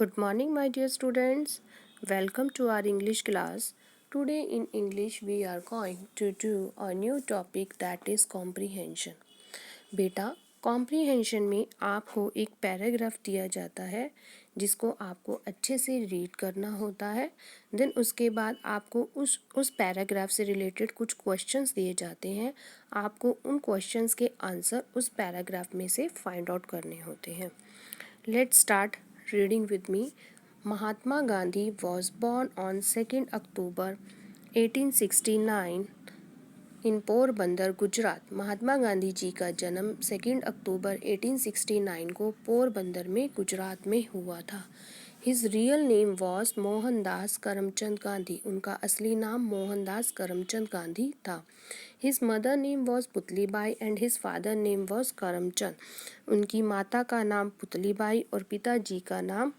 Good morning, my dear students. Welcome to our English class. Today in English we are going to do a new topic that is comprehension. बेटा comprehension में आपको एक paragraph दिया जाता है जिसको आपको अच्छे से रीड करना होता है। देन उसके बाद आपको उस पैराग्राफ से रिलेटेड कुछ क्वेश्चंस दिए जाते हैं। आपको उन क्वेश्चंस के आंसर उस पैराग्राफ में से फाइंड आउट करने होते हैं। Let's start reading with me. Mahatma Gandhi was born on 2 October 1869 इन पोरबंदर गुजरात। महात्मा गांधी जी का जन्म 2 अक्टूबर 1869 को पोरबंदर में गुजरात में हुआ था। His real name was Mohandas Karamchand Gandhi. उनका असली नाम मोहनदास करमचंद गांधी था। His mother name was Putlibai and his father name was Karamchand. उनकी माता का नाम पुतलीबाई और पिताजी का नाम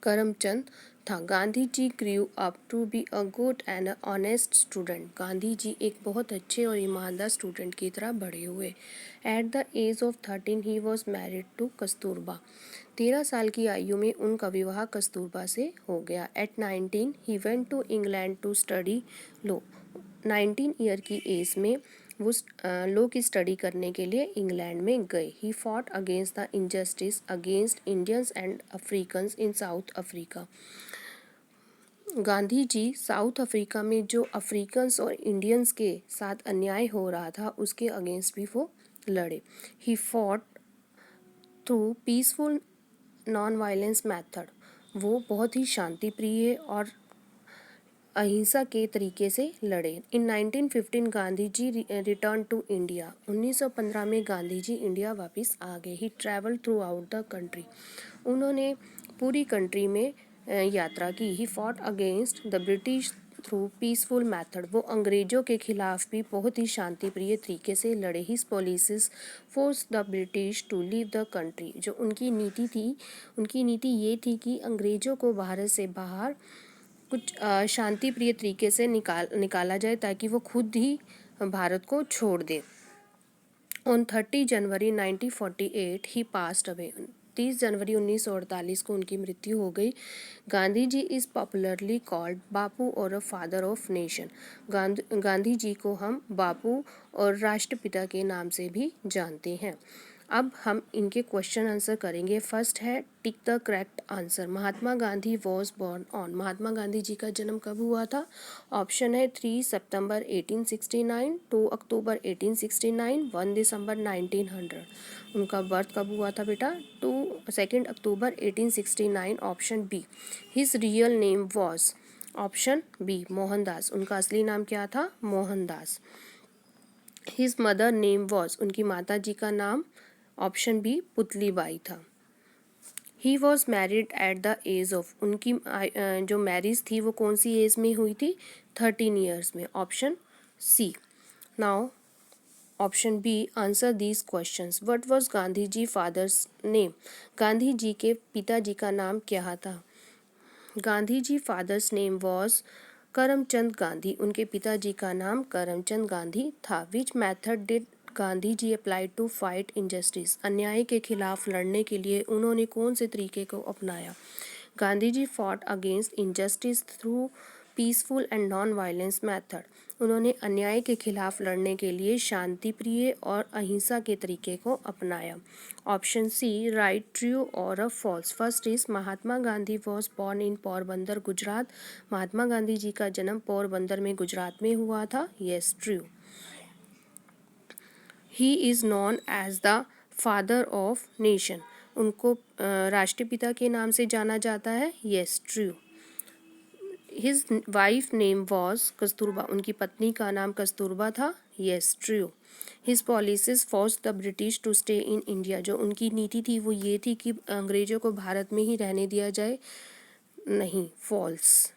करमचंद था। Gandhi ji grew up to be a good and honest student. Gandhi ji एक बहुत अच्छे और ईमानदार स्टूडेंट की तरह बड़े हुए। At the age of 13 he was married to Kasturba. 13 साल की आयु में उनका विवाह कस्तूरबा से हो गया। At 19 he went to England to study law. 19 year की एज में वो लॉ की स्टडी करने के लिए इंग्लैंड में गए। He fought against the injustice against Indians and Africans in South Africa. Gandhi ji South Africa में जो अफ्रीकन्स और इंडियंस के साथ अन्याय हो रहा था उसके अगेंस्ट भी वो लड़े। He fought through peaceful non violence method. वो बहुत ही शांति प्रिय और अहिंसा के तरीके से लड़े। In 1915 Gandhi ji return to India. 1915 में गांधी जी इंडिया वापस आ गए। He travel throughout the country. उन्होंने पूरी कंट्री में यात्रा की। He fought against the British through peaceful method. वो अंग्रेजों के खिलाफ भी बहुत ही शांति प्रिय तरीके से लड़े। His policies force the British to leave the country. जो उनकी नीति ये थी कि अंग्रेजों को भारत से बाहर कुछ शांति प्रिय तरीके से निकाला जाए ताकि वो खुद ही भारत को छोड़ दे। On 30 January 1948 he passed away. 30 जनवरी 1948 को उनकी मृत्यु हो गई। Gandhi ji is popularly called Bapu और father of nation. Gandhi ji को हम बापू और राष्ट्रपिता के नाम से भी जानते हैं। अब हम इनके क्वेश्चन आंसर करेंगे। फर्स्ट है tick the correct answer. Mahatma Gandhi was born on. Mahatma Gandhi ji का जन्म कब हुआ था? ऑप्शन है 3 सितंबर 1869, 2 अक्टूबर 1869, 1 दिसंबर 1900। उनका बर्थ कब हुआ था बेटा? 2 October 1869। Option B. His real name was. Option B Mohandas. उनका असली नाम क्या था? Mohandas. His mother name was. उनकी माता जी का नाम ऑप्शन बी पुतलीबाई था। He was married at the age of. उनकी जो मैरिज थी वो कौन सी एज में हुई थी? 13 ईयर्स में। Option C. Now option B answer these questions. What was Gandhi ji father's name. Gandhi ji के पिताजी का नाम क्या था? Gandhi ji father's name was Karamchand Gandhi. उनके पिताजी का नाम करमचंद गांधी था। Which method did Gandhi ji apply to fight injustice. अन्याय के खिलाफ लड़ने के लिए उन्होंने कौन से तरीके को अपनाया? Gandhi ji fought against injustice through peaceful and non violence method. उन्होंने अन्याय के खिलाफ लड़ने के लिए शांति प्रिय और अहिंसा के तरीके को अपनाया। ऑप्शन सी राइट, ट्रू और a false. First is Mahatma Gandhi was born in Porbandar Gujarat. Mahatma Gandhi ji का जन्म पोरबंदर में गुजरात में हुआ था। Yes, true. He is known as the father of nation. उनको राष्ट्रपिता के नाम से जाना जाता है। Yes, true. His wife name was Kasturba. उनकी पत्नी का नाम कस्तूरबा था। Yes, true. His policies force the British to stay in India. जो उनकी नीति थी वो ये थी कि अंग्रेजों को भारत में ही रहने दिया जाए। नहीं, false.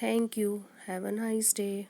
Thank you. Have a nice day.